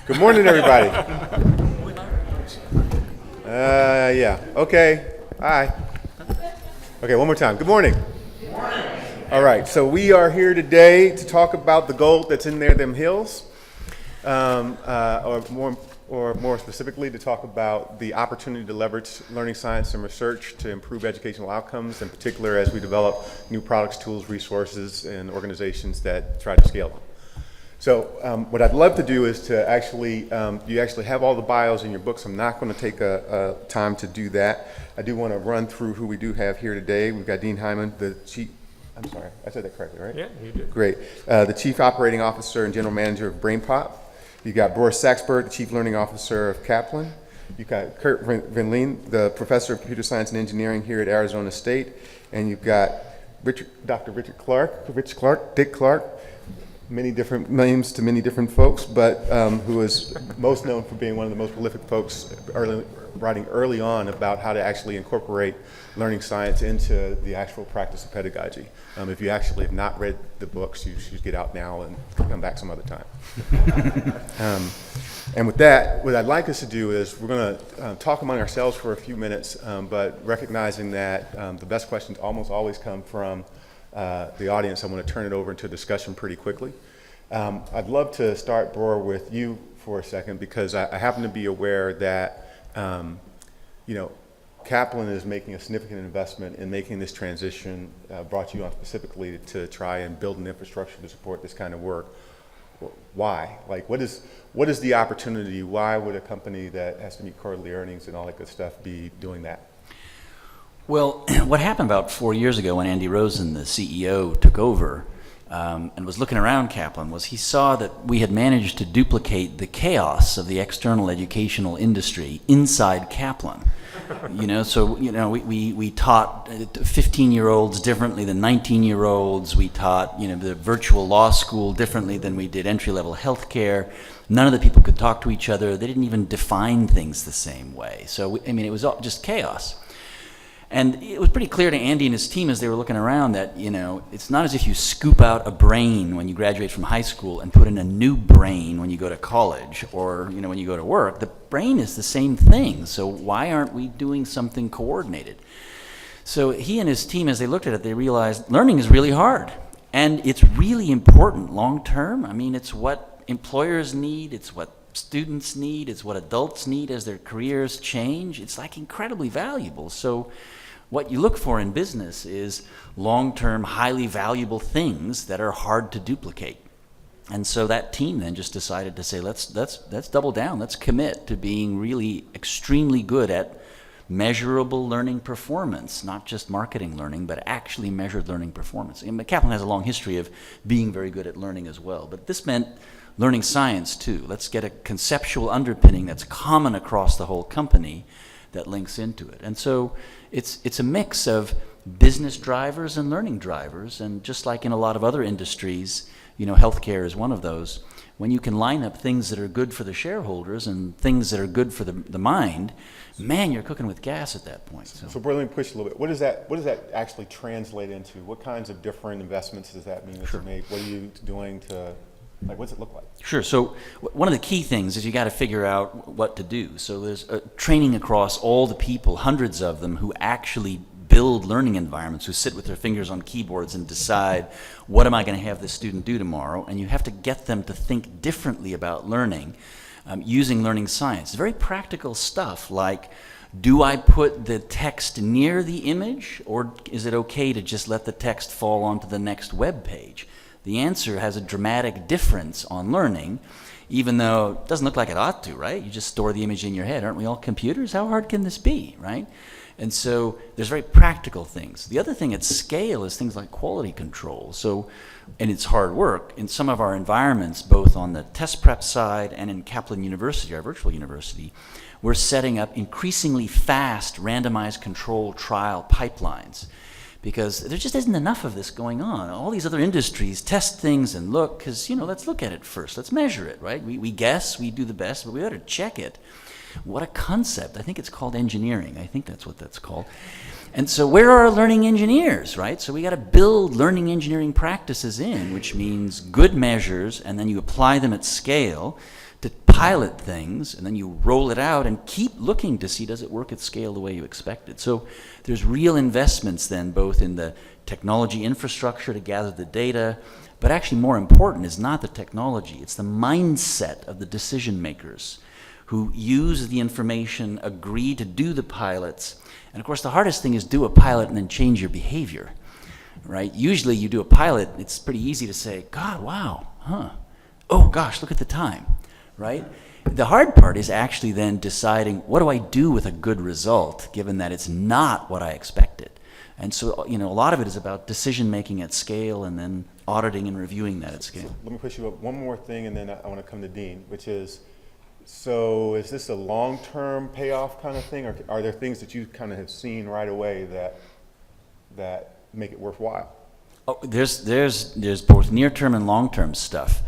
Good morning, everybody. Yeah. Okay. Hi. Okay, one more time. Good morning. Good morning. All right. So we are here today to talk about the gold that's in there, them hills, or more specifically, to talk about the opportunity to leverage learning science and research to improve educational outcomes, in particular as we develop new products, tools, resources, and organizations that try to scale them. So what I'd love to do is to actually, you actually have all the bios in your books. I'm not going to take a time to do that. I do want to run through who we do have here today. We've got Dean Hyman, the chief, I'm sorry, I said that correctly, right? Yeah, you did. Great. The Chief Operating Officer and General Manager of BrainPop. You've got Boris Saxberg, the Chief Learning Officer of Kaplan. You've got Kurt Van the Professor of Computer Science and Engineering here at Arizona State. And you've got Dr. Richard Clark, Dick Clark, many different names to many different folks, but who is most known for being one of the most prolific folks writing early on about how to actually incorporate learning science into the actual practice of pedagogy. If you actually have not read the books, you should get out now and come back some other time. And with that, what I'd like us to do is we're going to talk among ourselves for a few minutes, but recognizing that the best questions almost always come from the audience. I'm going to turn it over into discussion pretty quickly. I'd love to start, Bror, with you for a second, because I happen to be aware that Kaplan is making a significant investment in making this transition, brought you on specifically to try and build an infrastructure to support this kind of work. Why? Like, what is the opportunity? Why would a company that has to meet quarterly earnings and all that good stuff be doing that? Well, what happened about 4 years ago when Andy Rosen, the CEO, took over and was looking around Kaplan was he saw that we had managed to duplicate the chaos of the external educational industry inside Kaplan. We taught 15-year-olds differently than 19-year-olds. We taught, the virtual law school differently than we did entry-level healthcare. None of the people could talk to each other. They didn't even define things the same way. So, it was all just chaos. And it was pretty clear to Andy and his team as they were looking around that, it's not as if you scoop out a brain when you graduate from high school and put in a new brain when you go to college or, when you go to work. The brain is the same thing. So why aren't we doing something coordinated? So he and his team, as they looked at it, they realized learning is really hard. And it's really important long term. It's what employers need. It's what students need. It's what adults need as their careers change. It's like incredibly valuable. So what you look for in business is long-term, highly valuable things that are hard to duplicate. And so that team then just decided to say, let's double down. Let's commit to being really extremely good at measurable learning performance, not just marketing learning, but actually measured learning performance. And Kaplan has a long history of being very good at learning as well. But this meant learning science too. Let's get a conceptual underpinning that's common across the whole company that links into it. And so it's a mix of business drivers and learning drivers. And just like in a lot of other industries, healthcare is one of those. When you can line up things that are good for the shareholders and things that are good for the mind, man, you're cooking with gas at that point. So let me push a little bit. What does that actually translate into? What kinds of different investments does that mean that you make? What are you doing to, what's it look like? Sure. So one of the key things is you got to figure out what to do. So there's training across all the people, hundreds of them, who actually build learning environments, who sit with their fingers on keyboards and decide, what am I going to have this student do tomorrow? And you have to get them to think differently about learning using learning science. It's very practical stuff like, do I put the text near the image, or is it okay to just let the text fall onto the next web page? The answer has a dramatic difference on learning, even though it doesn't look like it ought to, right? You just store the image in your head. Aren't we all computers? How hard can this be, right? And so there's very practical things. The other thing at scale is things like quality control. So, and it's hard work. In some of our environments, both on the test prep side and in Kaplan University, our virtual university, we're setting up increasingly fast randomized control trial pipelines, because there just isn't enough of this going on. All these other industries test things and look, because, let's look at it first. Let's measure it, right? We guess, we do the best, but we ought to check it. What a concept. I think it's called engineering. I think that's what that's called. And so where are our learning engineers, right? So we got to build learning engineering practices in, which means good measures, and then you apply them at scale to pilot things, and then you roll it out and keep looking to see does it work at scale the way you expected. So there's real investments then both in the technology infrastructure to gather the data, but actually more important is not the technology, it's the mindset of the decision makers who use the information, agree to do the pilots. And of course the hardest thing is do a pilot and then change your behavior, right? Usually you do a pilot, it's pretty easy to say, God, wow, huh, oh gosh, look at the time, right? The hard part is actually then deciding, what do I do with a good result, given that it's not what I expected? And so, you know, a lot of it is about decision making at scale and then auditing and reviewing that at scale. Let me push you up one more thing, and then I want to come to Dean, which is, so is this a long-term payoff kind of thing, or are there things that you kind of have seen right away that make it worthwhile? Oh, there's both near-term and long-term stuff.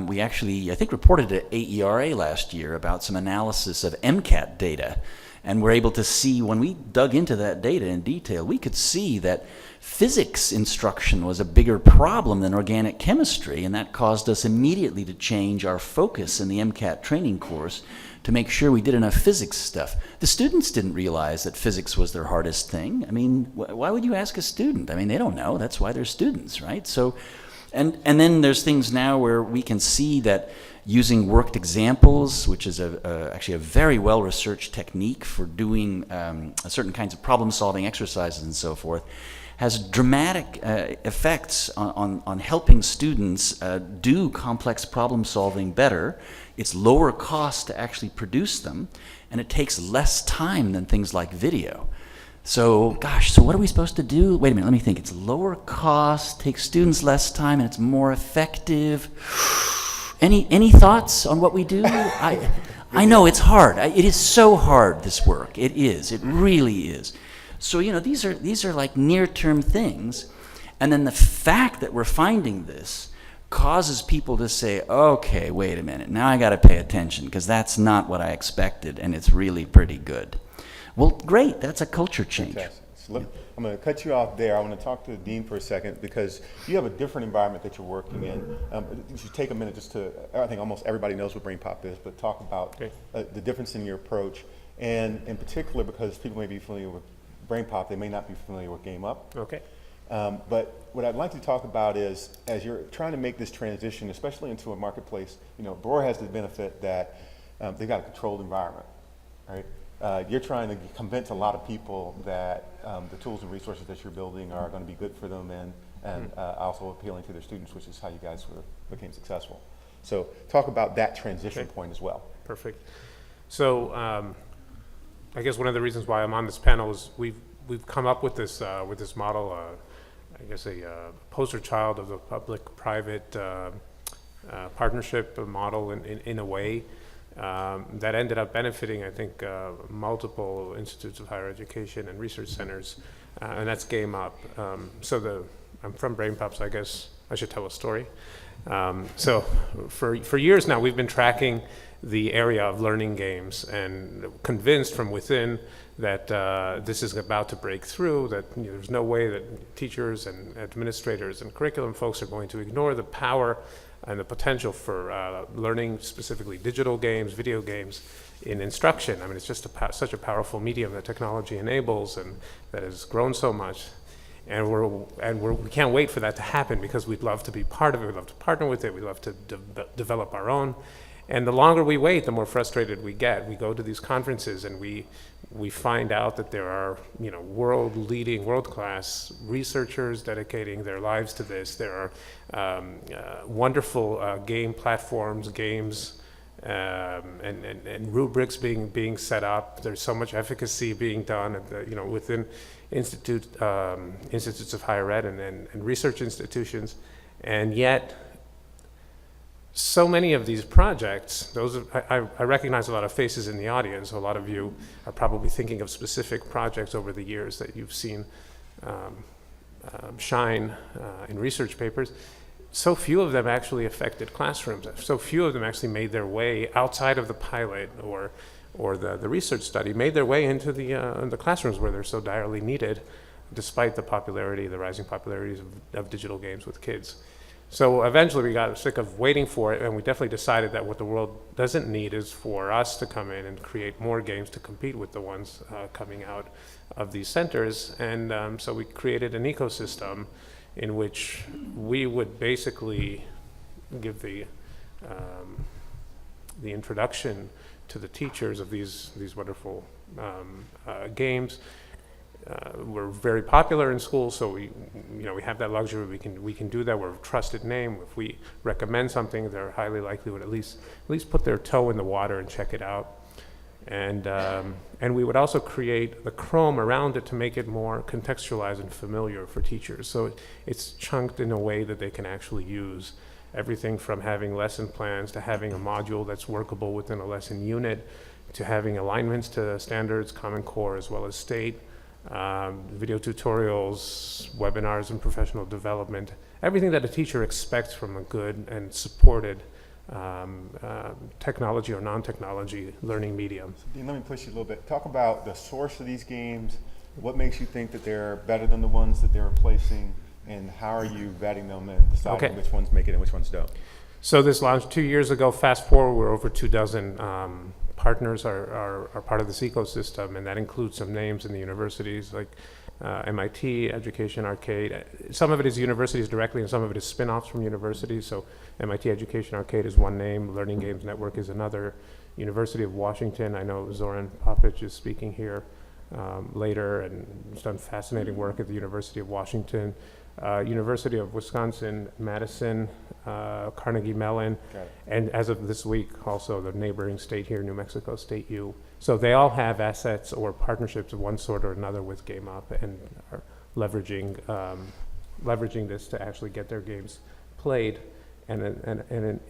We actually, I think, reported at AERA last year about some analysis of MCAT data, and we're able to see, when we dug into that data in detail, we could see that physics instruction was a bigger problem than organic chemistry, and that caused us immediately to change our focus in the MCAT training course to make sure we did enough physics stuff. The students didn't realize that physics was their hardest thing. I mean, why would you ask a student? I mean, they don't know. That's why they're students, right? So, and then there's things now where we can see that using worked examples, which is actually a very well-researched technique for doing certain kinds of problem-solving exercises and so forth, has dramatic effects on helping students do complex problem-solving better. It's lower cost to actually produce them, and it takes less time than things like video. So, gosh, so what are we supposed to do? Wait a minute, let me think. It's lower cost, takes students less time, and it's more effective. Any thoughts on what we do? I know it's hard. It is so hard, this work. It is. It really is. So, you know, these are like near-term things. And then the fact that we're finding this causes people to say, okay, wait a minute, now I got to pay attention because that's not what I expected, and it's really pretty good. Well, great, that's a culture change. Fantastic. So I'm going to cut you off there. I want to talk to the Dean for a second because you have a different environment that you're working in. You should take a minute just to, I think almost everybody knows what BrainPop is, but talk about the difference in your approach, and in particular because people may be familiar with BrainPop, they may not be familiar with GameUp. Okay. But what I'd like to talk about is, as you're trying to make this transition, especially into a marketplace, you know, Broer has the benefit that they've got a controlled environment, right? You're trying to convince a lot of people that the tools and resources that you're building are going to be good for them and also appealing to their students, which is how you guys became successful. So talk about that transition point as well. Perfect. So I guess one of the reasons why I'm on this panel is we've come up with this model. I guess a poster child of the public-private partnership model in a way. That ended up benefiting, I think, multiple institutes of higher education and research centers, and that's GameUp. I'm from BrainPop, so I guess I should tell a story. So for years now, we've been tracking the area of learning games and convinced from within that this is about to break through, that there's no way that teachers and administrators and curriculum folks are going to ignore the power and the potential for learning, specifically digital games, video games, in instruction. I mean, it's just such a powerful medium that technology enables and that has grown so much. And we can't wait for that to happen because we'd love to be part of it, we'd love to partner with it, we'd love to develop our own. And the longer we wait, the more frustrated we get. We go to these conferences and we find out that there are, world-leading, world-class researchers dedicating their lives to this. There are wonderful game platforms, games, and rubrics being set up. There's so much efficacy being done at the, within institutes of higher ed and research institutions, and yet so many of these projects, I recognize a lot of faces in the audience. A lot of you are probably thinking of specific projects over the years that you've seen shine in research papers. So few of them actually affected classrooms. So few of them actually made their way outside of the pilot or the research study, made their way into the classrooms where they're so direly needed, despite the rising popularities of digital games with kids. So eventually we got sick of waiting for it, and we definitely decided that what the world doesn't need is for us to come in and create more games to compete with the ones coming out of these centers. And so we created an ecosystem in which we would basically give the introduction to the teachers of these wonderful games. We're very popular in schools, so we have that luxury. We can do that. We're a trusted name. If we recommend something, they're highly likely would at least put their toe in the water and check it out. And we would also create the Chrome around it to make it more contextualized and familiar for teachers. So it's chunked in a way that they can actually use. Everything from having lesson plans to having a module that's workable within a lesson unit, to having alignments to standards, Common Core, as well as state, video tutorials, webinars, and professional development. Everything that a teacher expects from a good and supported technology or non-technology learning medium. So Dean, let me push you a little bit. Talk about the source of these games. What makes you think that they're better than the ones that they're replacing, and how are you vetting them and deciding which ones make it and which ones don't? So this launched 2 years ago. Fast forward, we're over 24 partners are part of this ecosystem, and that includes some names in the universities like MIT, Education Arcade. Some of it is universities directly, and some of it is spin-offs from universities. So MIT Education Arcade is one name, Learning Games Network is another. University of Washington, I know Zoran Popic is speaking here later, and he's done fascinating work at the University of Washington. University of Wisconsin, Madison, Carnegie Mellon, and as of this week, also the neighboring state here, New Mexico State U. So they all have assets or partnerships of one sort or another with GameUp, and are leveraging this to actually get their games played, and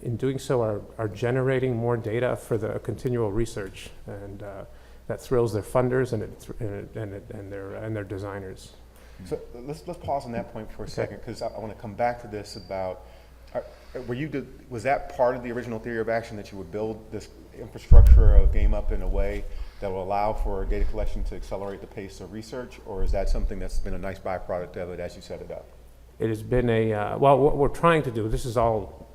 in doing so are generating more data for the continual research, and that thrills their funders and their designers. So let's pause on that point for a second, because I want to come back to this about, was that part of the original theory of action, that you would build this infrastructure of GameUp in a way that will allow for data collection to accelerate the pace of research, or is that something that's been a nice byproduct of it as you set it up? It has been well, what we're trying to do, this is all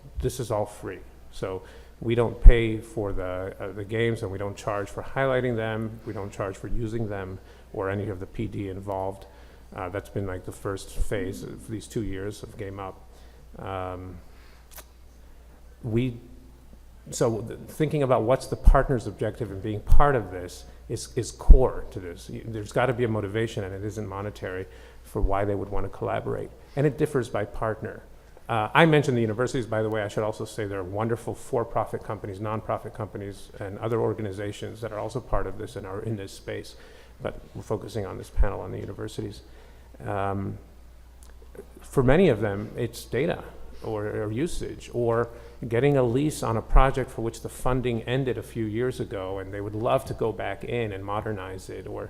free. So we don't pay for the games, and we don't charge for highlighting them. We don't charge for using them or any of the PD involved. That's been like the first phase of these 2 years of GameUp. Thinking about what's the partner's objective and being part of this is core to this. There's got to be a motivation, and it isn't monetary, for why they would want to collaborate. And it differs by partner. I mentioned the universities, by the way. I should also say there are wonderful for-profit companies, nonprofit companies, and other organizations that are also part of this and are in this space. But we're focusing on this panel on the universities. For many of them, it's data or usage, or getting a lease on a project for which the funding ended a few years ago, and they would love to go back in and modernize it, or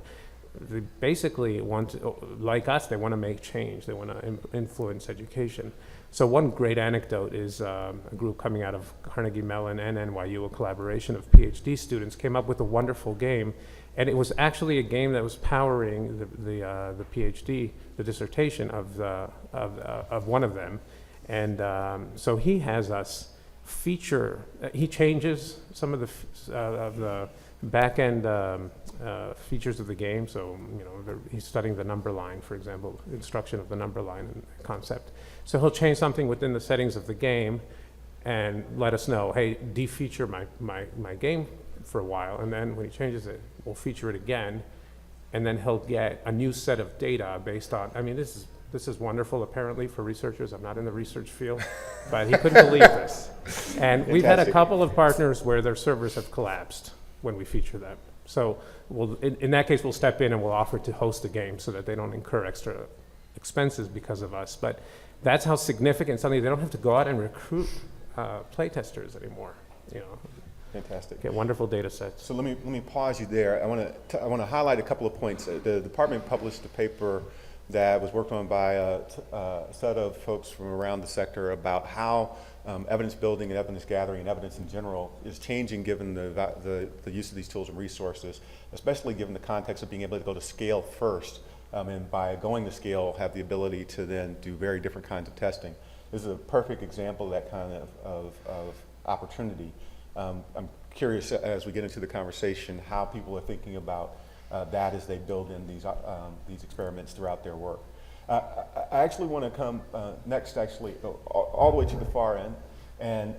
they basically want to, like us, they want to make change. They want to influence education. So one great anecdote is a group coming out of Carnegie Mellon and NYU, a collaboration of PhD students, came up with a wonderful game. And it was actually a game that was powering the PhD, the dissertation of one of them. And so he has us feature, he changes some of the back-end features of the game. So, he's studying the number line, for example, instruction of the number line and concept. So he'll change something within the settings of the game and let us know, hey, defeature my game for a while, and then when he changes it, we'll feature it again, and then he'll get a new set of data based on, this is wonderful apparently for researchers. I'm not in the research field, but he couldn't believe this. And we've had a couple of partners where their servers have collapsed when we feature them. So in that case, we'll step in and we'll offer to host the game so that they don't incur extra expenses because of us. But that's how significant suddenly they don't have to go out and recruit playtesters anymore. Fantastic. Get wonderful data sets. So let me pause you there. I want to highlight a couple of points. The department published a paper that was worked on by a set of folks from around the sector about how evidence building and evidence gathering and evidence in general is changing given the use of these tools and resources, especially given the context of being able to go to scale first, and by going to scale have the ability to then do very different kinds of testing. is a perfect example of that kind of opportunity. I'm curious as we get into the conversation how people are thinking about that as they build in these experiments throughout their work. I actually want to come next, actually, all the way to the far end, and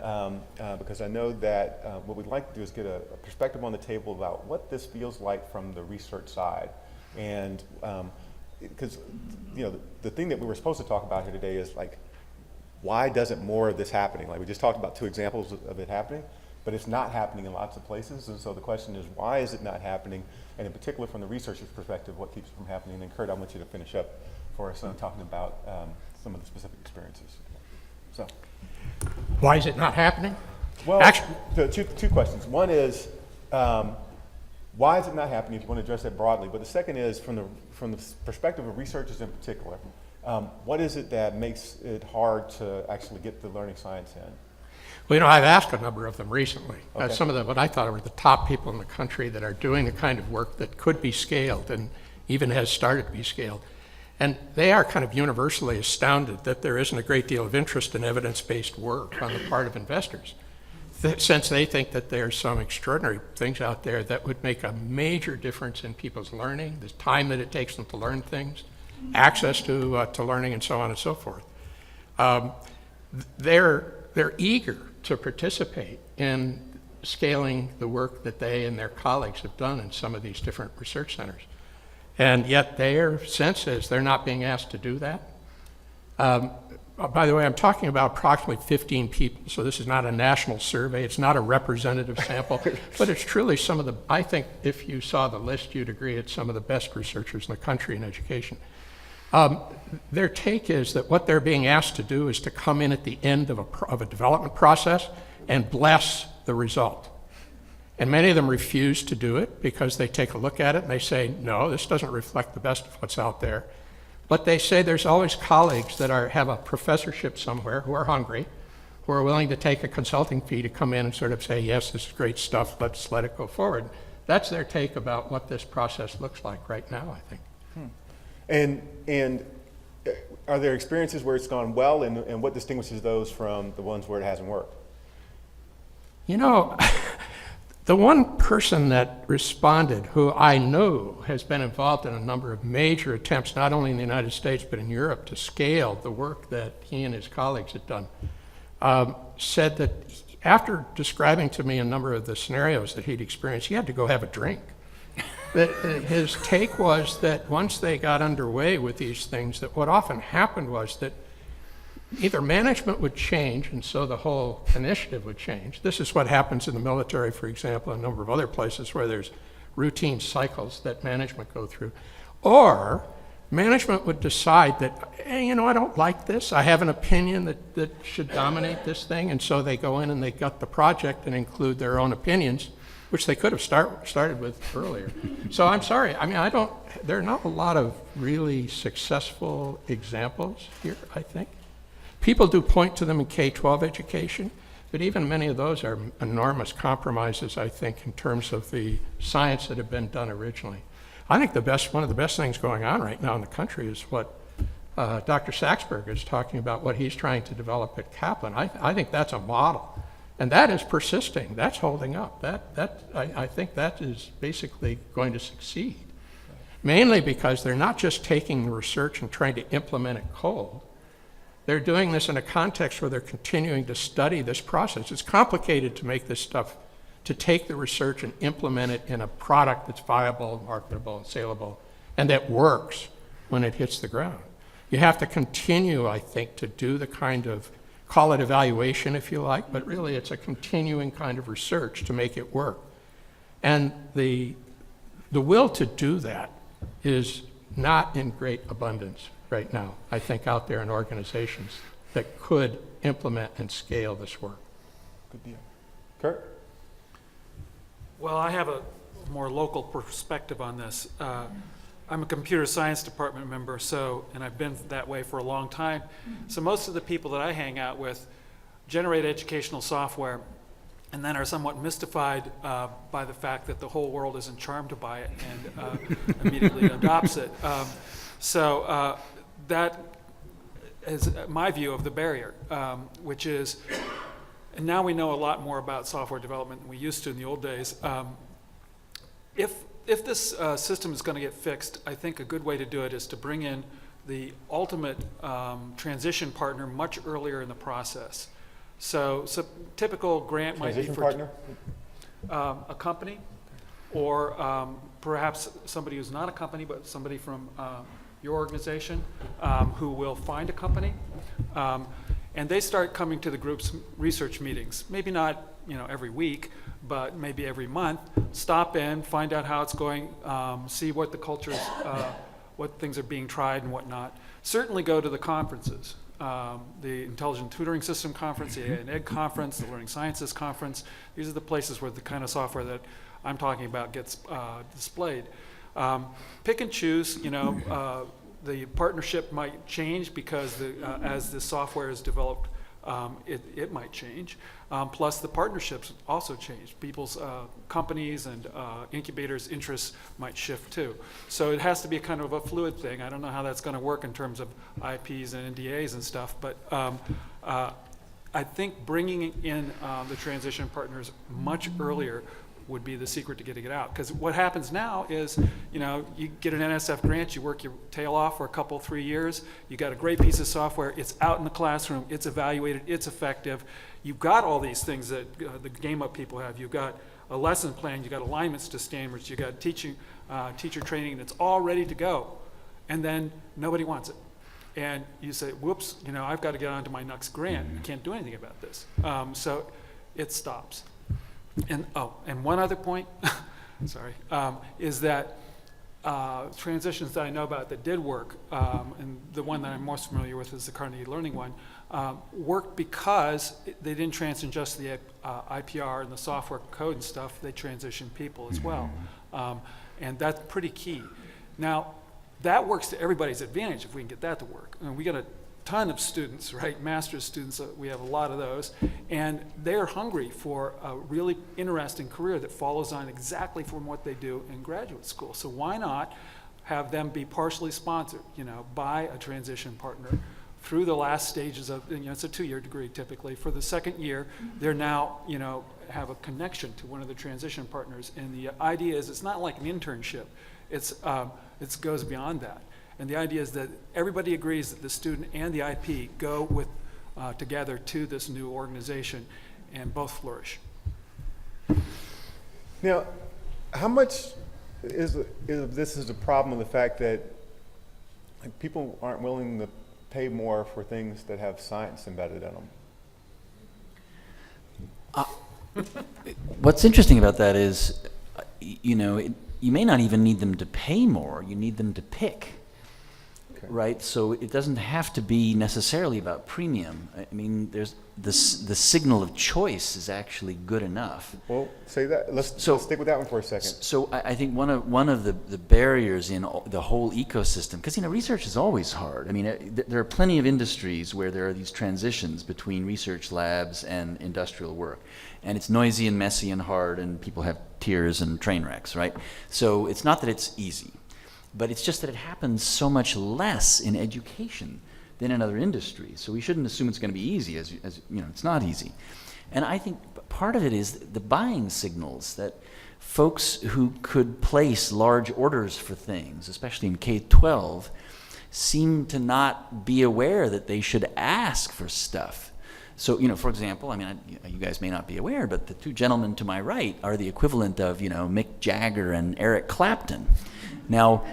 because I know that what we'd like to do is get a perspective on the table about what this feels like from the research side, and because the thing that we were supposed to talk about here today is like, why doesn't more of this happening? Like we just talked about 2 examples of it happening, but it's not happening in lots of places, and so the question is, why is it not happening? And in particular, from the researcher's perspective, what keeps it from happening? And then Kurt, I want you to finish up for us talking about some of the specific experiences. So, Why is it not happening? well, Actually, so two questions. One is, why is it not happening, if you want to address that broadly? But the second is, from the perspective of researchers in particular, what is it that makes it hard to actually get the learning science in? well, I've asked a number of them recently. Okay. Some of what I thought were the top people in the country that are doing the kind of work that could be scaled and even has started to be scaled. And they are kind of universally astounded that there isn't a great deal of interest in evidence-based work on the part of investors, since they think that there's some extraordinary things out there that would make a major difference in people's learning, the time that it takes them to learn things, access to learning, and so on and so forth. They're eager to participate in scaling the work that they and their colleagues have done in some of these different research centers. And yet their sense is they're not being asked to do that. By the way, I'm talking about approximately 15 people, so this is not a national survey, it's not a representative sample, but it's truly some of the, I think if you saw the list, you'd agree it's some of the best researchers in the country in education. Their take is that what they're being asked to do is to come in at the end of a development process and bless the result. And many of them refuse to do it because they take a look at it and they say, no, this doesn't reflect the best of what's out there. But they say there's always colleagues that have a professorship somewhere who are hungry, who are willing to take a consulting fee to come in and sort of say, yes, this is great stuff, let's let it go forward. That's their take about what this process looks like right now, I think. And are there experiences where it's gone well, and what distinguishes those from the ones where it hasn't worked? The one person that responded, who I know has been involved in a number of major attempts, not only in the United States, but in Europe, to scale the work that he and his colleagues had done, said that after describing to me a number of the scenarios that he'd experienced, he had to go have a drink. His take was that once they got underway with these things, that what often happened was that either management would change, and so the whole initiative would change. This is what happens in the military, for example, and a number of other places where there's routine cycles that management go through. Or management would decide that, hey, I don't like this. I have an opinion that should dominate this thing, and so they go in and they gut the project and include their own opinions, which they could have started with earlier. So I'm sorry, there are not a lot of really successful examples here, I think. People do point to them in K-12 education, but even many of those are enormous compromises, I think, in terms of the science that had been done originally. I think one of the best things going on right now in the country is what Dr. Saxberg is talking about, what he's trying to develop at Kaplan. I think that's a model. And that is persisting, that's holding up. I think that is basically going to succeed. Mainly because they're not just taking the research and trying to implement it cold. They're doing this in a context where they're continuing to study this process. It's complicated to make this stuff, to take the research and implement it in a product that's viable, marketable, and saleable, and that works when it hits the ground. You have to continue, I think, to do the kind of, call it evaluation if you like, but really it's a continuing kind of research to make it work. And the will to do that is not in great abundance right now, I think, out there in organizations that could implement and scale this work. Good deal. Kurt? Well, I have a more local perspective on this. I'm a computer science department member, and I've been that way for a long time. So most of the people that I hang out with generate educational software and then are somewhat mystified by the fact that the whole world isn't charmed by it and immediately adopts it. That is my view of the barrier, which is, and now we know a lot more about software development than we used to in the old days. If this system is going to get fixed, I think a good way to do it is to bring in the ultimate transition partner much earlier in the process. So typical grant might be Transition for partner? a company, or perhaps somebody who's not a company, but somebody from your organization who will find a company. And they start coming to the group's research meetings, maybe not every week, but maybe every month. Stop in, find out how it's going, see what the culture is, what things are being tried and whatnot. Certainly go to the conferences, the Intelligent Tutoring System Conference, the AI&Ed Conference, the Learning Sciences Conference. These are the places where the kind of software that I'm talking about gets displayed. Pick and choose, the partnership might change because as the software is developed, it might change. Plus the partnerships also change. People's companies and incubators' interests might shift too. So it has to be kind of a fluid thing. I don't know how that's going to work in terms of IPs and NDAs and stuff, but I think bringing in the transition partners much earlier would be the secret to getting it out. Because what happens now is, you get an NSF grant, you work your tail off for a couple, 3 years, you got a great piece of software, it's out in the classroom, it's evaluated, it's effective. You've got all these things that the Game Up people have. You've got a lesson plan, you've got alignments to standards, you've got teacher training, and it's all ready to go. And then nobody wants it. And you say, whoops, I've got to get onto my next grant. I can't do anything about this. So it stops. And one other point, sorry, is that transitions that I know about that did work, and the one that I'm most familiar with is the Carnegie Learning one, worked because they didn't transition just the IPR and the software code and stuff, they transitioned people as well. And that's pretty key. Now, that works to everybody's advantage if we can get that to work. I mean, we got a ton of students, right? Master's students, we have a lot of those, and they're hungry for a really interesting career that follows on exactly from what they do in graduate school. So why not have them be partially sponsored, by a transition partner through the last stages of, it's a 2-year degree typically. For the second year, they're now, have a connection to one of the transition partners. And the idea is it's not like an internship. It goes beyond that. And the idea is that everybody agrees that the student and the IP go together to this new organization, and both flourish. Now, how much is this is a problem of the fact that people aren't willing to pay more for things that have science embedded in them? What's interesting about that is, you may not even need them to pay more. You need them to pick. Right, so it doesn't have to be necessarily about premium. I mean, there's the signal of choice is actually good enough. Well, say that. Let's stick with that one for a second. So I think one of the barriers in the whole ecosystem, because research is always hard. I mean, there are plenty of industries where there are these transitions between research labs and industrial work, and it's noisy and messy and hard, and people have tears and train wrecks, right? So it's not that it's easy. But it's just that it happens so much less in education than in other industries. So we shouldn't assume it's going to be easy, as it's not easy. And I think part of it is the buying signals that folks who could place large orders for things, especially in K-12, seem to not be aware that they should ask for stuff. So, for example, you guys may not be aware, but the two gentlemen to my right are the equivalent of, Mick Jagger and Eric Clapton. Now,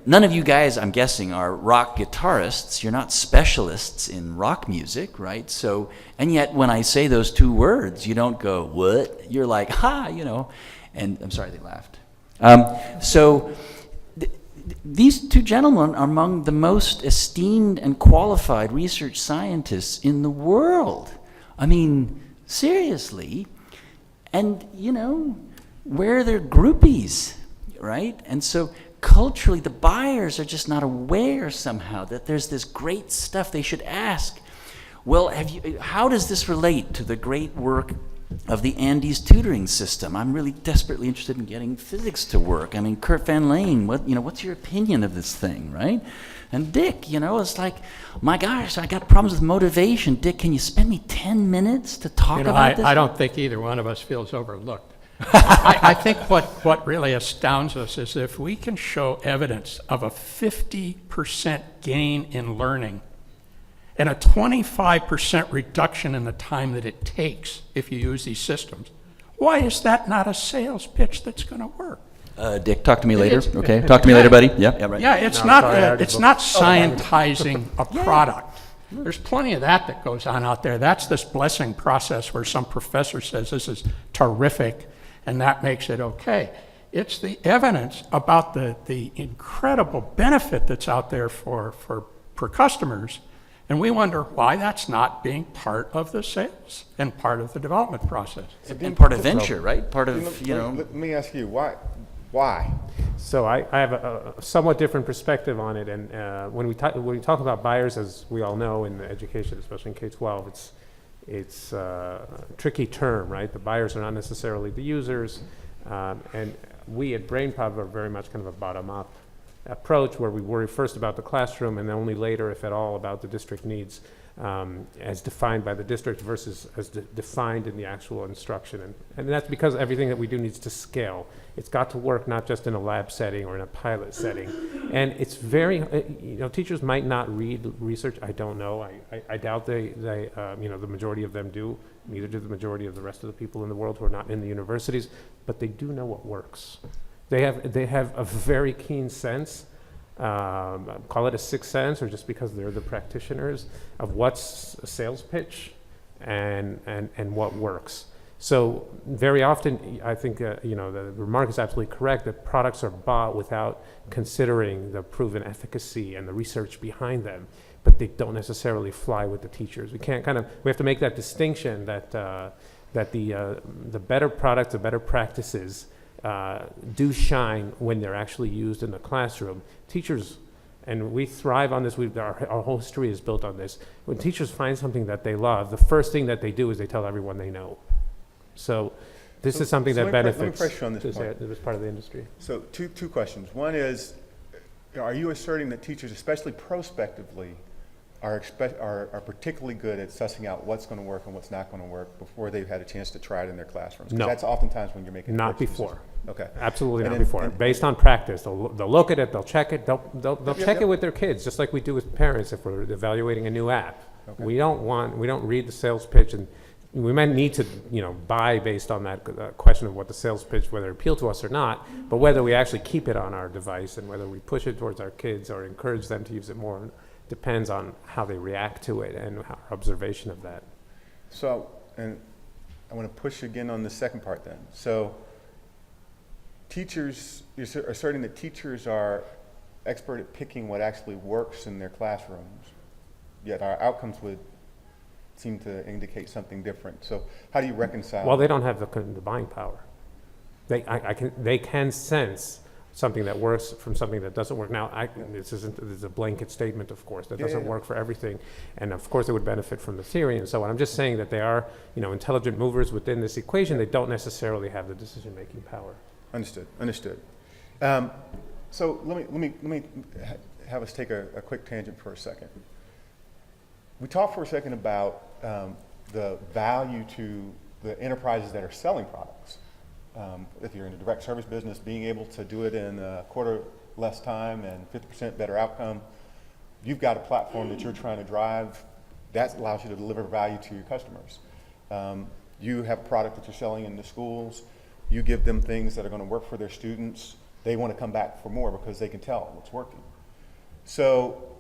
none of you guys, I'm guessing, are rock guitarists. You're not specialists in rock music, right? So, and yet when I say those two words, you don't go, what? You're like, ha, and I'm sorry they laughed. These two gentlemen are among the most esteemed and qualified research scientists in the world. I mean, seriously. And, where are their groupies, right? And so culturally, the buyers are just not aware somehow that there's this great stuff they should ask. Well, how does this relate to the great work of the Andes tutoring system. I'm really desperately interested in getting physics to work. I mean, Kurt Van Lane, what's your opinion of this thing, right? And Dick, it's like, my gosh, I got problems with motivation. Dick, can you spend me 10 minutes to talk about this? I don't think either one of us feels overlooked. I think what really astounds us is if we can show evidence of a 50% gain in learning and a 25% reduction in the time that it takes if you use these systems, why is that not a sales pitch that's going to work? Dick, talk to me later, It's- okay? Talk to me later, buddy. Yeah, right. Yeah, it's No, not sorry, I already it's booked. not scientizing a product. There's plenty of that goes on out there. That's this blessing process where some professor says this is terrific, and that makes it okay. It's the evidence about the incredible benefit that's out there for customers, and we wonder why that's not being part of the sales and part of the development process. And part of venture, right? Part of, Let me ask you, why? So I have a somewhat different perspective on it, and when we talk about buyers, as we all know in education, especially in K-12, it's a tricky term, right? The buyers are not necessarily the users, and we at BrainPop are very much kind of a bottom-up approach where we worry first about the classroom and then only later, if at all, about the district needs as defined by the district versus as defined in the actual instruction. And that's because everything that we do needs to scale. It's got to work not just in a lab setting or in a pilot setting. And it's very, teachers might not read research. I don't know. I doubt they the majority of them do. Neither do the majority of the rest of the people in the world who are not in the universities. But they do know what works. They have a very keen sense, call it a sixth sense, or just because they're the practitioners, of what's a sales pitch and what works. So very often, I think the remark is absolutely correct that products are bought without considering the proven efficacy and the research behind them, but they don't necessarily fly with the teachers. We have to make that distinction that the better products, the better practices do shine when they're actually used in the classroom. Teachers, and we thrive on this, our whole history is built on this. When teachers find something that they love, the first thing that they do is they tell everyone they know. So this is something that benefits. Let me press you on this part. This part of the industry. So two questions. One is, are you asserting that teachers, especially prospectively, are particularly good at sussing out what's going to work and what's not going to work before they've had a chance to try it in their classrooms? 'Cause No. that's oftentimes when you're making Not purchase before. decisions. Okay. Absolutely And not then- before. and- Based on practice, they'll look at it, they'll check it, they'll check yep. it with their kids, just like we do with parents if we're evaluating a new app. Okay. We don't read the sales pitch, and we might need to buy based on that question of what the sales pitch, whether it appealed to us or not, but whether we actually keep it on our device and whether we push it towards our kids or encourage them to use it more depends on how they react to it and our observation of that. So, and I want to push again on the second part then. So, teachers, you're asserting that teachers are expert at picking what actually works in their classrooms, yet our outcomes would seem to indicate something different. So, how do you reconcile? Well, they don't have the buying power. They can sense something that works from something that doesn't work. Now, this is a blanket statement, of course, that doesn't work for everything, and of course they would benefit from the theory and so on. I'm just saying that they are, intelligent movers within this equation. They don't necessarily have the decision-making power. Understood. So let me have us take a quick tangent for a second. We talked for a second about the value to the enterprises that are selling products. If you're in a direct service business, being able to do it in a quarter less time and 50% better outcome, you've got a platform that you're trying to drive that allows you to deliver value to your customers. You have a product that you're selling in the schools. You give them things that are going to work for their students. They want to come back for more because they can tell what's working. So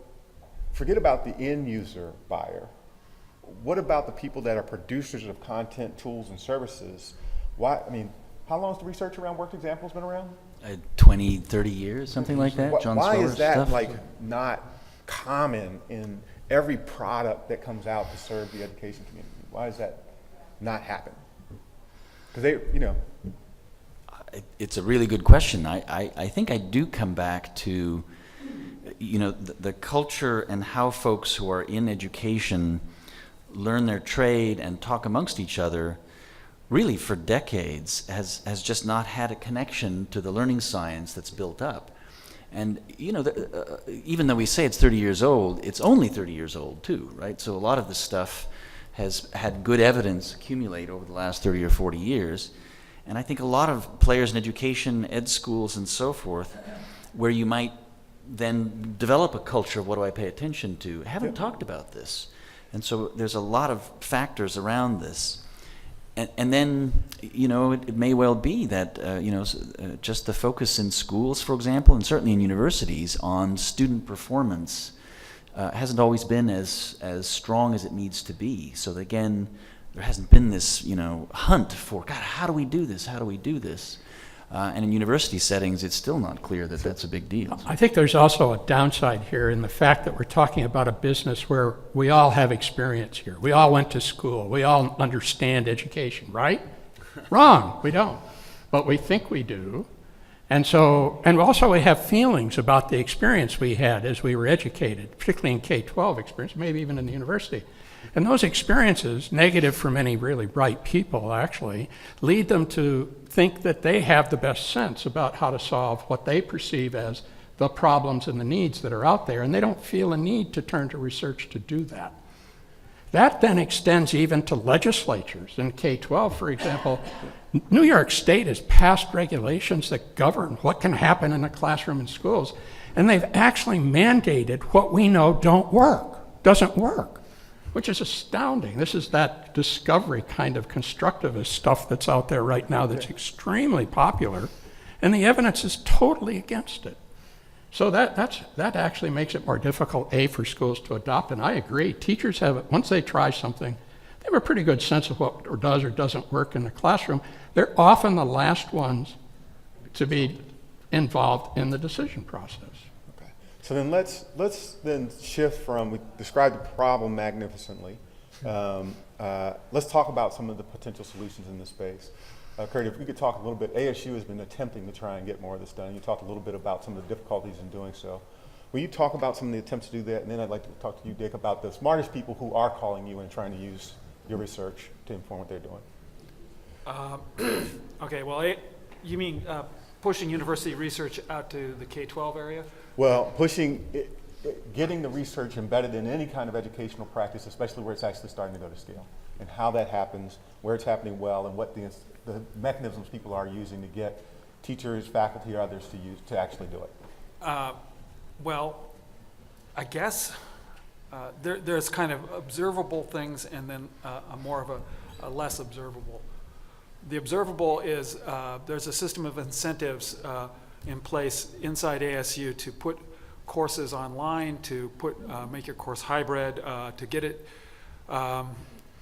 forget about the end user buyer. What about the people that are producers of content, tools, and services? How long has the research around worked examples been around? 20, 30 years, something like that. John Why Sweller is that stuff. not common in every product that comes out to serve the education community? Why does that not happen? Because It's a really good question. I think I do come back to, the culture and how folks who are in education learn their trade and talk amongst each other really for decades, has just not had a connection to the learning science that's built up. And, you know, even though we say it's 30 years old, it's only 30 years old too, right? So a lot of this stuff has had good evidence accumulate over the last 30 or 40 years. And I think a lot of players in education, ed schools and so forth, where you might then develop a culture of what do I pay attention to, haven't talked about this. And so there's a lot of factors around this. And then, you know, it may well be that, just the focus in schools, for example, and certainly in universities on student performance hasn't always been as strong as it needs to be. So that, again, there hasn't been this, hunt for, God, how do we do this? How do we do this? And in university settings, it's still not clear that that's a big deal. I think there's also a downside here in the fact that we're talking about a business where we all have experience here. We all went to school. We all understand education, right? Wrong, we don't. But we think we do. And also we have feelings about the experience we had as we were educated, particularly in K-12 experience, maybe even in the university. And those experiences, negative for many really bright people actually, lead them to think that they have the best sense about how to solve what they perceive as the problems and the needs that are out there, and they don't feel a need to turn to research to do that. That then extends even to legislatures. In K-12, for example, New York State has passed regulations that govern what can happen in a classroom and schools, and they've actually mandated what we know doesn't work, which is astounding. This is that discovery kind of constructivist stuff that's out there right now that's extremely popular, and the evidence is totally against it. So that actually makes it more difficult, for schools to adopt, and I agree. Teachers once they try something, they have a pretty good sense of what does or doesn't work in the classroom. They're often the last ones to be involved in the decision process. Okay. So then let's then shift from, we described the problem magnificently. Let's talk about some of the potential solutions in this space. Kurt, if we could talk a little bit, ASU has been attempting to try and get more of this done. You talked a little bit about some of the difficulties in doing so. Will you talk about some of the attempts to do that? And then I'd like to talk to you, Dick, about the smartest people who are calling you and trying to use your research to inform what they're doing. Okay, well, you mean pushing university research out to the K-12 area? Well, getting the research embedded in any kind of educational practice, especially where it's actually starting to go to scale, and how that happens, where it's happening well, and what the mechanisms people are using to get teachers, faculty, or others to actually do it. Well, I guess there's kind of observable things and then more of a less observable. The observable is there's a system of incentives in place inside ASU to put courses online, to make your course hybrid, to get it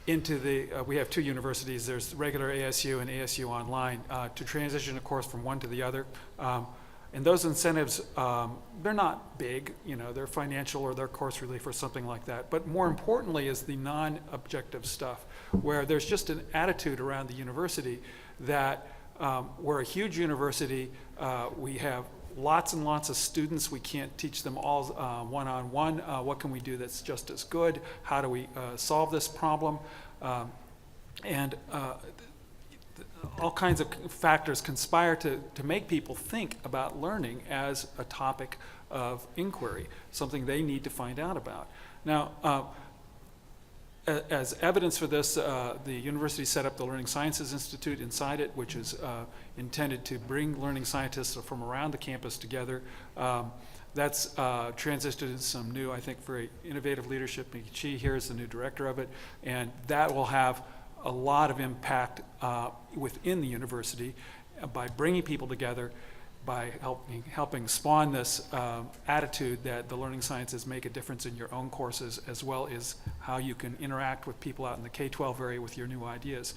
into the, we have two universities, there's regular ASU and ASU Online, to transition a course from one to the other. And those incentives, they're not big, they're financial or they're course relief or something like that. But more importantly is the non-objective stuff, where there's just an attitude around the university that we're a huge university, we have lots and lots of students, we can't teach them all one-on-one. What can we do that's just as good? How do we solve this problem? And all kinds of factors conspire to make people think about learning as a topic of inquiry, something they need to find out about. Now, as evidence for this, the university set up the Learning Sciences Institute inside it, which is intended to bring learning scientists from around the campus together. That's transitioned into some new, I think, very innovative leadership. Mickey Chi here is the new director of it, and that will have a lot of impact within the university by bringing people together, by helping spawn this attitude that the learning sciences make a difference in your own courses, as well as how you can interact with people out in the K-12 area with your new ideas.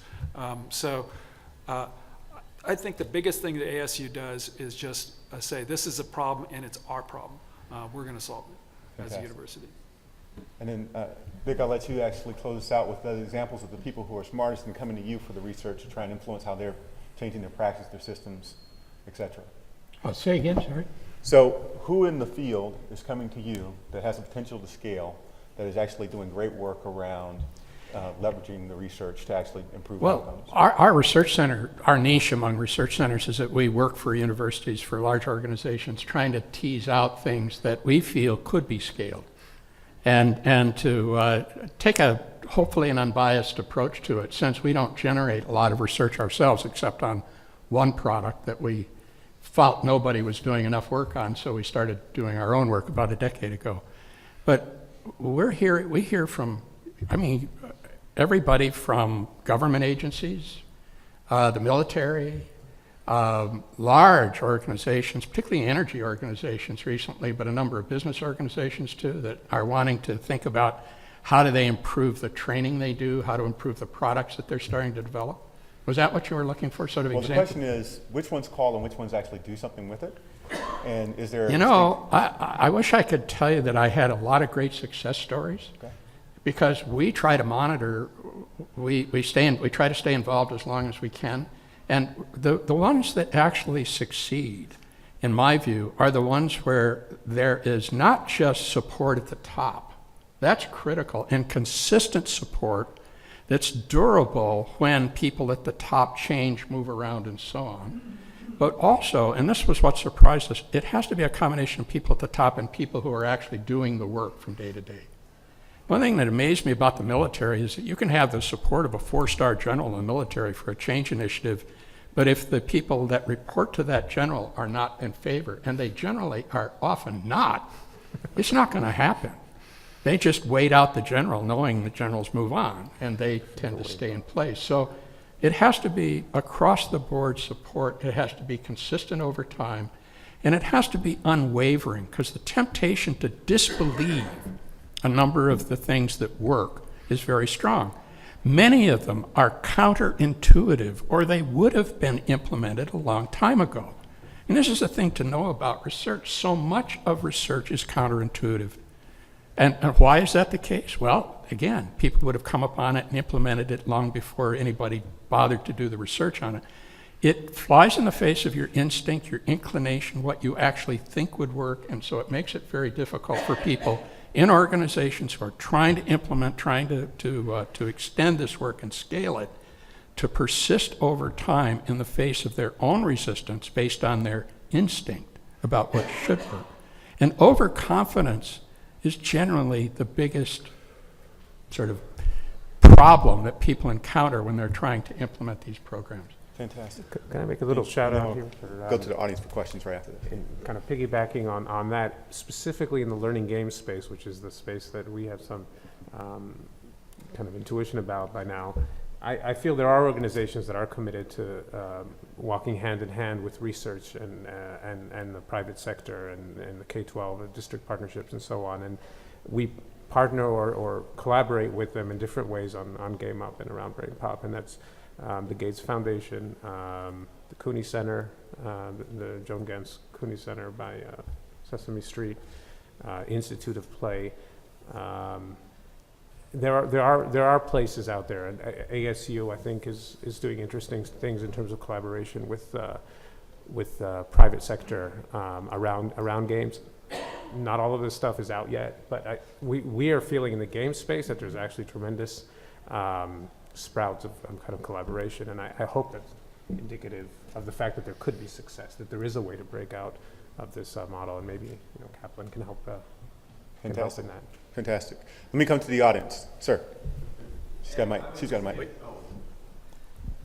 I think the biggest thing that ASU does is just say, this is a problem and it's our problem. We're going to solve it as a university. And then, Vic, I'll let you actually close us out with the examples of the people who are smartest and coming to you for the research to try and influence how they're changing their practice, their systems, et cetera. Oh, say again, sorry. So who in the field is coming to you that has the potential to scale, that is actually doing great work around leveraging the research to actually improve Well, outcomes? our research center, our niche among research centers is that we work for universities, for large organizations, trying to tease out things that we feel could be scaled. And to take a hopefully an unbiased approach to it, since we don't generate a lot of research ourselves except on one product that we felt nobody was doing enough work on, so we started doing our own work about a decade ago. But we hear from, everybody from government agencies, the military, large organizations, particularly energy organizations recently, but a number of business organizations too, that are wanting to think about how do they improve the training they do, how to improve the products that they're starting to develop. Was that what you were looking for, sort of Well, the example? question is, which ones call and which ones actually do something with it? And is there? You know, I wish I could tell you that I had a lot of great success stories, Okay. because we try to monitor, we try to stay involved as long as we can, and the ones that actually succeed, in my view, are the ones where there is not just support at the top. That's critical, and consistent support that's durable when people at the top change, move around, and so on. But also, and this was what surprised us, it has to be a combination of people at the top and people who are actually doing the work from day to day. One thing that amazed me about the military is that you can have the support of a 4-star general in the military for a change initiative, but if the people that report to that general are not in favor, and they generally are often not, it's not going to happen. They just wait out the general, knowing the generals move on, and they tend to stay in place. So it has to be across the board support. It has to be consistent over time, and it has to be unwavering, because the temptation to disbelieve a number of the things that work is very strong. Many of them are counterintuitive, or they would have been implemented a long time ago. And this is the thing to know about research. So much of research is counterintuitive. And why is that the case? Well, again, people would have come upon it and implemented it long before anybody bothered to do the research on it. It flies in the face of your instinct, your inclination, what you actually think would work, and so it makes it very difficult for people in organizations who are trying to implement, trying to extend this work and scale it, to persist over time in the face of their own resistance based on their instinct about what should work. And overconfidence is generally the biggest sort of problem that people encounter when they're trying to implement these programs. Fantastic. Can I make a little shout out here? Go to the audience for questions right after this. And kind of piggybacking on that, specifically in the learning games space, which is the space that we have some kind of intuition about by now. I feel there are organizations that are committed to walking hand in hand with research and the private sector and the K-12 district partnerships and so on. And we partner or collaborate with them in different ways on Game Up and around BrainPop. And that's the Gates Foundation, the Cooney Center, the Joan Gans Cooney Center by Sesame Street, Institute of Play. There are places out there, and ASU I think is doing interesting things in terms of collaboration with private sector around games. Not all of this stuff is out yet, but we are feeling in the game space that there's actually tremendous sprouts of kind of collaboration, and I hope that's indicative of the fact that there could be success, that there is a way to break out of this model, and maybe Kaplan can help. Fantastic. In that. Fantastic. Let me come to the audience. Sir. She's got a mic. She's got a mic.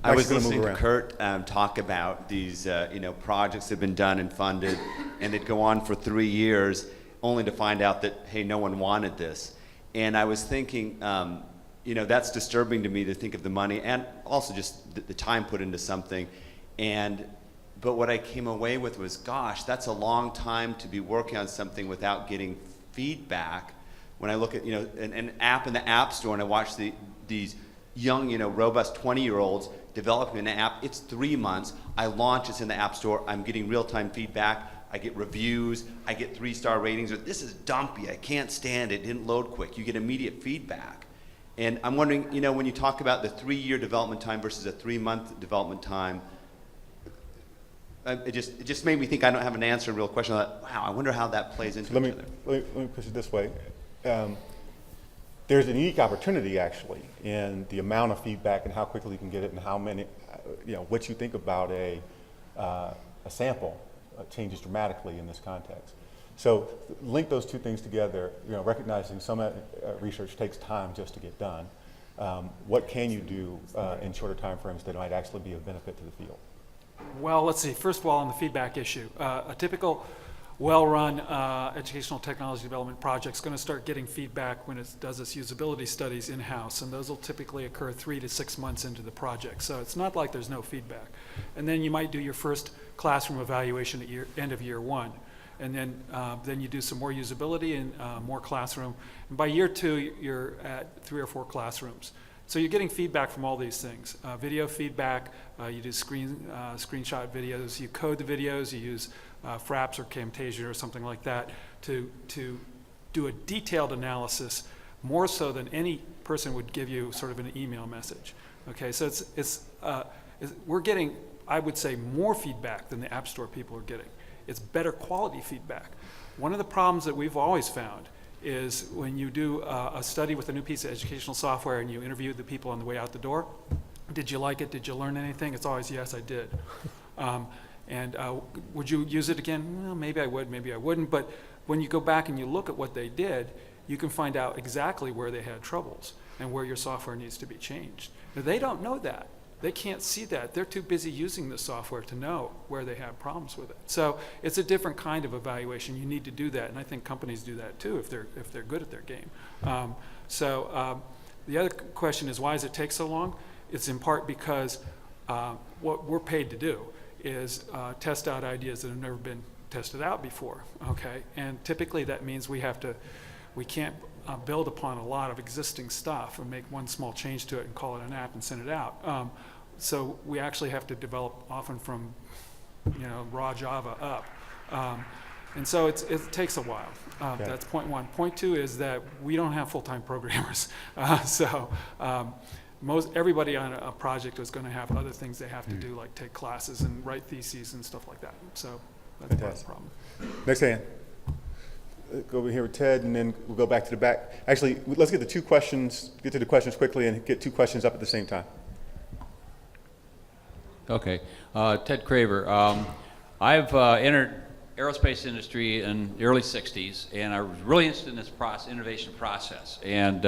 I was gonna move listening to around. Kurt talk about these, projects that have been done and funded, and they'd go on for 3 years, only to find out that, hey, no one wanted this. And I was thinking, that's disturbing to me to think of the money and also just the time put into something. But what I came away with was, gosh, that's a long time to be working on something without getting feedback. When I look at an app in the App Store and I watch these young robust 20-year-olds developing an app, it's 3 months. I launch, it's in the App Store. I'm getting real-time feedback. I get reviews. I get 3-star ratings. Or this is dumpy. I can't stand it. It didn't load quick. You get immediate feedback. And I'm wondering, when you talk about the 3-year development time versus a 3-month development time, it just made me think I don't have an answer to a real question. I thought, wow, I wonder how that plays into Let each other. me push it this way. there's a unique opportunity actually in the amount of feedback and how quickly you can get it and how many, what you think about a sample changes dramatically in this context. So link those two things together, recognizing some research takes time just to get done. What can you do in shorter time frames that might actually be of benefit to the field? Well, let's see. First of all, on the feedback issue, a typical well-run educational technology development project is going to start getting feedback when it does its usability studies in-house, and those will typically occur 3 to 6 months into the project. So it's not like there's no feedback. And then you might do your first classroom evaluation at end of year 1. And then you do some more usability and more classroom. And by year 2, you're at 3 or 4 classrooms. So you're getting feedback from all these things. Video feedback, you do screenshot videos, you code the videos, you use Fraps or Camtasia or something like that to do a detailed analysis, more so than any person would give you sort of an email message. Okay, so we're getting, I would say, more feedback than the App Store people are getting. It's better quality feedback. One of the problems that we've always found is when you do a study with a new piece of educational software and you interview the people on the way out the door, did you like it? Did you learn anything? It's always, yes, I did. And would you use it again? Well, maybe I would, maybe I wouldn't. But when you go back and you look at what they did, you can find out exactly where they had troubles and where your software needs to be changed. Now, they don't know that. They can't see that. They're too busy using the software to know where they have problems with it. So it's a different kind of evaluation. You need to do that, and I think companies do that too if they're good at their game. The other question is, why does it take so long? It's in part because what we're paid to do is test out ideas that have never been tested out before. Okay, and typically that means we can't build upon a lot of existing stuff and make one small change to it and call it an app and send it out. So we actually have to develop often from raw Java up. And so it takes a while. Okay. That's point one. Point two is that we don't have full-time programmers. Everybody on a project is going to have other things they have to do, like take classes and write theses and stuff like that. So that's part of the problem. Next hand. Go over here with Ted, and then we'll go back to the back. Actually, let's get to the questions quickly and get 2 questions up at the same time. Okay. Ted Craver. I've entered aerospace industry in the early 60s, and I was really interested in this innovation process. And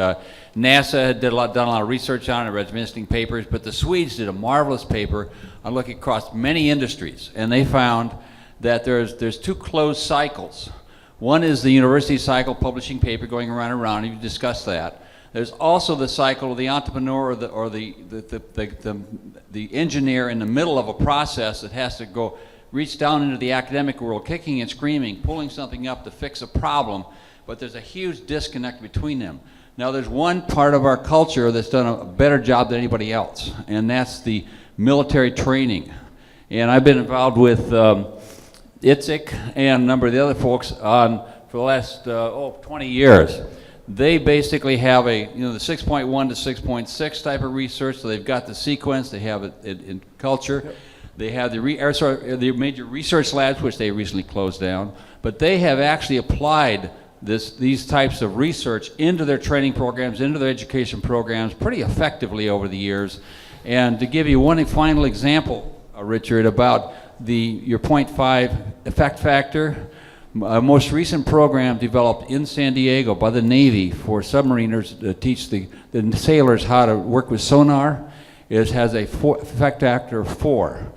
NASA had done a lot of research on it, read some interesting papers, but the Swedes did a marvelous paper on looking across many industries, and they found that there's 2 closed cycles. One is the university cycle, publishing paper, going around and around. You've discussed that. There's also the cycle of the entrepreneur or the engineer in the middle of a process that has to reach down into the academic world, kicking and screaming, pulling something up to fix a problem, but there's a huge disconnect between them. Now, there's one part of our culture that's done a better job than anybody else, and that's the military training. And I've been involved with ITSEC and a number of the other folks for the last 20 years. They basically have the 6.1 to 6.6 type of research. So they've got the sequence, they have it in culture. Yep. They have the major research labs, which they recently closed down. But they have actually applied these types of research into their training programs, into their education programs pretty effectively over the years. And to give you one final example, Richard, about your 0.5 effect factor, a most recent program developed in San Diego by the Navy for submariners to teach the sailors how to work with sonar. It has a effect factor of 4.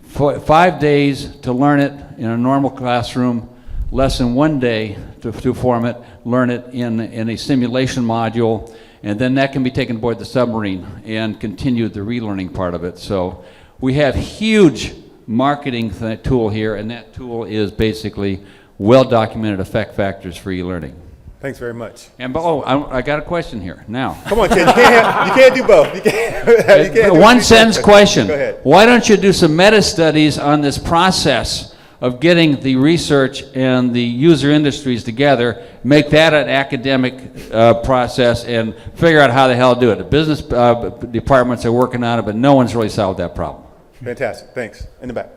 5 days to learn it in a normal classroom, less than 1 day to form it, learn it in a simulation module, and then that can be taken aboard the submarine and continue the relearning part of it. So we have huge marketing tool here, and that tool is basically well-documented effect factors for e-learning. Thanks very much. And I got a question here now. Come on, Ted. You can't do both. You can't do one sentence question. Go ahead. Why don't you do some meta studies on this process of getting the research and the user industries together, make that an academic process, and figure out how the hell to do it? The business departments are working on it, but no one's really solved that problem. Fantastic. Thanks. In the back.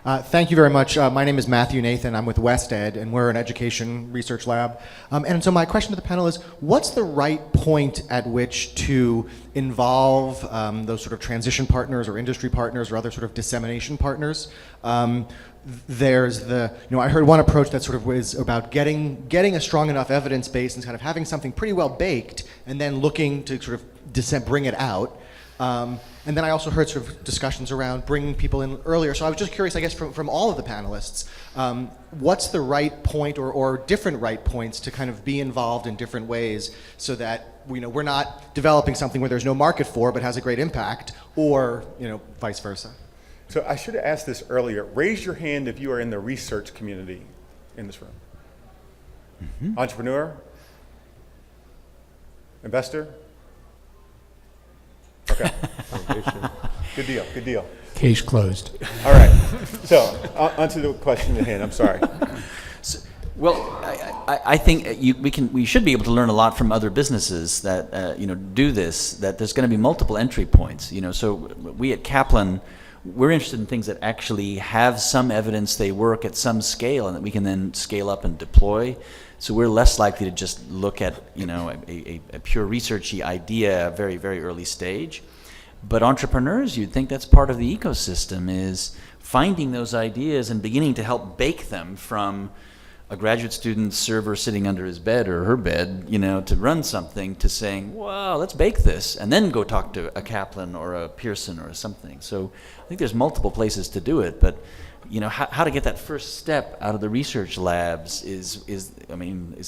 Thank you very much. My name is Matthew Nathan. I'm with WestEd, and we're an education research lab. And so my question to the panel is, what's the right point at which to involve those sort of transition partners or industry partners or other sort of dissemination partners? There's I heard one approach that sort of was about getting a strong enough evidence base and kind of having something pretty well baked and then looking to sort of bring it out. And then I also heard sort of discussions around bringing people in earlier. So I was just curious, I guess, from all of the panelists, what's the right point or different right points to kind of be involved in different ways so that we're not developing something where there's no market for but has a great impact, or vice versa. So I should have asked this earlier. Raise your hand if you are in the research community in this room. Mm-hmm. Entrepreneur? Investor? Okay. Good deal, good deal. Case closed. All right. So, onto the question at hand. I'm sorry. Well, I think we should be able to learn a lot from other businesses that do this. That there's going to be multiple entry points. So we at Kaplan, we're interested in things that actually have some evidence they work at some scale, and that we can then scale up and deploy. So we're less likely to just look at a pure researchy idea at a very, very early stage. But entrepreneurs, you'd think that's part of the ecosystem, is finding those ideas and beginning to help bake them from a graduate student's server sitting under his bed or her bed, to run something, to saying, wow, let's bake this, and then go talk to a Kaplan or a Pearson or something. So I think there's multiple places to do it, but how to get that first step out of the research labs is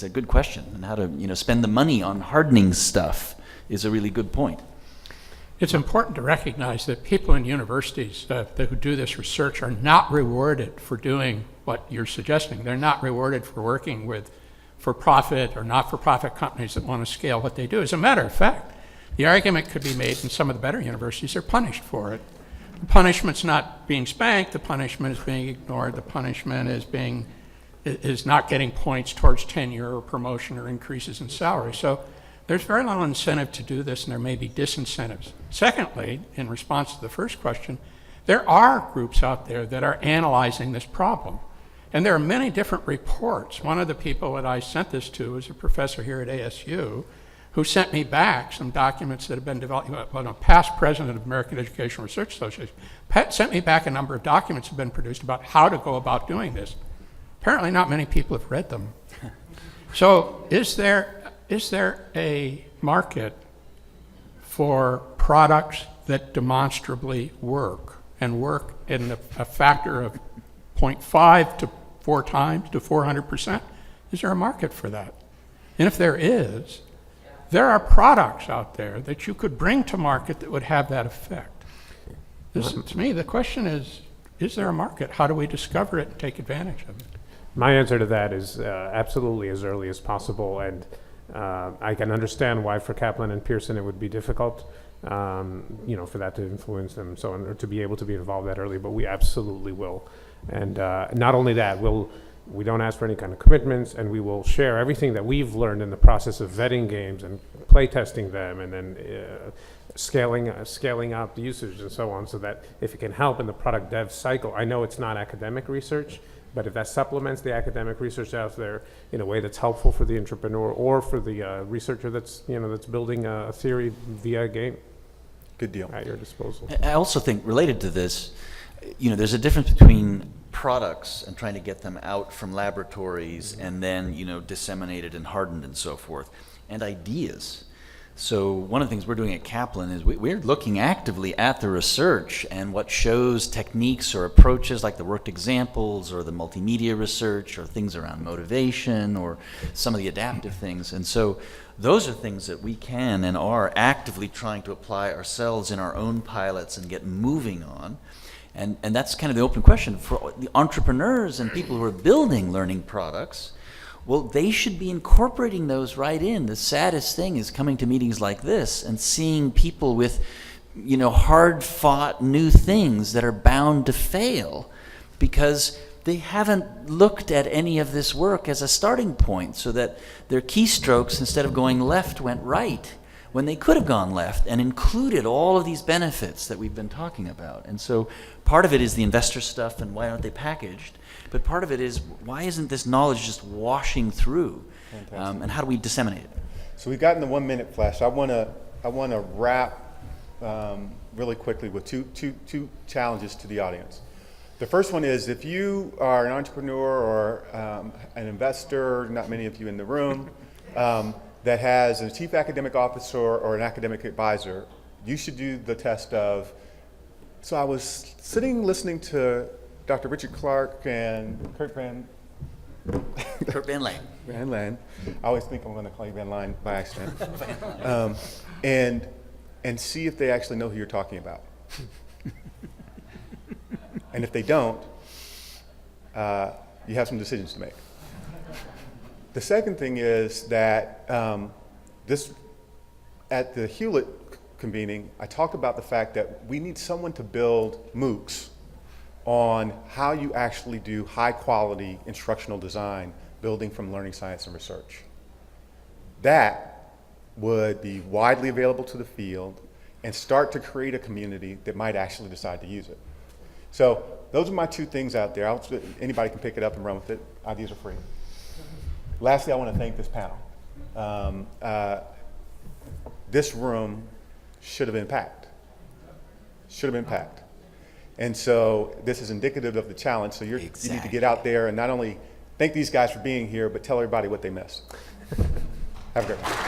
a good question, and how to spend the money on hardening stuff is a really good point. It's important to recognize that people in universities who do this research are not rewarded for doing what you're suggesting. They're not rewarded for working with for-profit or not-for-profit companies that want to scale what they do. As a matter of fact, the argument could be made in some of the better universities are punished for it. The punishment's not being spanked, the punishment is being ignored, the punishment is not getting points towards tenure or promotion or increases in salary. So there's very little incentive to do this, and there may be disincentives. Secondly, in response to the first question, there are groups out there that are analyzing this problem. And there are many different reports. One of the people that I sent this to was a professor here at ASU who sent me back some documents that have been developed. A past president of American Educational Research Association sent me back a number of documents that have been produced about how to go about doing this. Apparently not many people have read them. So is there a market for products that demonstrably work and work in a factor of 0.5 to 4 times to 400%? Is there a market for that? And if there is, there are products out there that you could bring to market that would have that effect. To me, the question is there a market? How do we discover it and take advantage of it? My answer to that is absolutely as early as possible, and I can understand why for Kaplan and Pearson it would be difficult, for that to influence them, or to be able to be involved that early, but we absolutely will. And not only that, we don't ask for any kind of commitments, and we will share everything that we've learned in the process of vetting games and play testing them, and then scaling up the usage and so on, so that if it can help in the product dev cycle. I know it's not academic research, but if that supplements the academic research out there in a way that's helpful for the entrepreneur or for the researcher that's building a theory via a game, good deal, at your disposal. I also think related to this, there's a difference between products and trying to get them out from laboratories and then disseminated and hardened and so forth, and ideas. So one of the things we're doing at Kaplan is we're looking actively at the research and what shows techniques or approaches like the worked examples or the multimedia research or things around motivation or some of the adaptive things. And so those are things that we can and are actively trying to apply ourselves in our own pilots and get moving on. And that's kind of the open question for the entrepreneurs and people who are building learning products. Well, they should be incorporating those right in. The saddest thing is coming to meetings like this and seeing people with, hard-fought new things that are bound to fail because they haven't looked at any of this work as a starting point, so that their keystrokes, instead of going left, went right. when they could have gone left and included all of these benefits that we've been talking about. And so part of it is the investor stuff and why aren't they packaged? But part of it is why isn't this knowledge just washing through? And how do we disseminate it? So we've gotten the 1 minute flash. I want to wrap really quickly with two challenges to the audience. The first one is if you are an entrepreneur or an investor, not many of you in the room, that has a chief academic officer or an academic advisor, you should do the test of, so I was sitting listening to Dr. Richard Clark and Kurt Van Laen. I always think I'm going to call you Van Laen by accident. And see if they actually know who you're talking about. And if they don't, you have some decisions to make. The second thing is that at the Hewlett convening, I talked about the fact that we need someone to build MOOCs on how you actually do high quality instructional design, building from learning science and research. That would be widely available to the field and start to create a community that might actually decide to use it. So those are my two things out there. Anybody can pick it up and run with it. Ideas are free. Lastly, I want to thank this panel. This room should have been packed. Should have been packed. And so this is indicative of the challenge. So you need to get out there and not only thank these guys for being here, but tell everybody what they missed. Have a great one.